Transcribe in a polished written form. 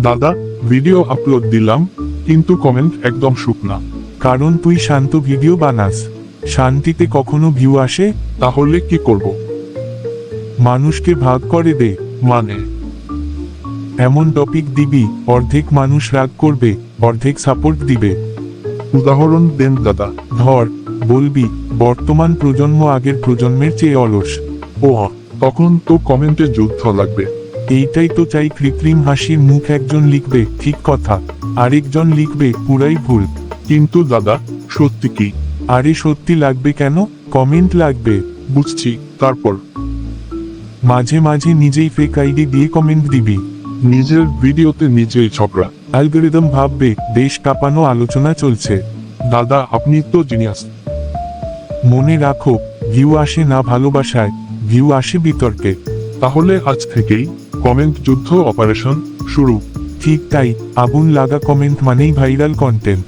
দাদা, video upload দিলাম, কিন্তু কমেন্ট একদম শুকনা। কারণ তুই শান্ত ভিডিও বানাস। শান্তিতে কখনো ভিউ আসে? তাহলে কি করব? মানুষকে ভাগ করে দে। মানে? এমন টপিক দিবি, অর্ধেক মানুষ রাগ করবে, অর্ধেক সাপোর্ট দিবে। উদাহরণ দেন দাদা। ধর, বলবি বর্তমান প্রজন্ম আগের প্রজন্মের চেয়ে অলস। ও, তখন তো কমেন্টে যুদ্ধ লাগবে। এইটাই তো চাই। কৃত্রিম হাসির মুখ একজন লিখবে ঠিক কথা, আরেকজন লিখবে পুরাই ভুল। কিন্তু দাদা, সত্যি কি? আরে সত্যি লাগবে কেন? কমেন্ট লাগবে। বুঝছি, তারপর? মাঝে মাঝে নিজেই ফেক আইডি দিয়ে কমেন্ট দিবি। নিজের ভিডিওতে নিজেই ঝগড়া। অ্যালগরিদম ভাববে দেশ কাঁপানো আলোচনা চলছে। দাদা, আপনি তো জিনিয়াস। মনে রাখো, ভিউ আসে না ভালোবাসায়, ভিউ আসে বিতর্কে। তাহলে আজ থেকেই কমেন্ট যুদ্ধ অপারেশন শুরু। ঠিক তাই, আগুন লাগা কমেন্ট মানেই ভাইরাল কন্টেন্ট।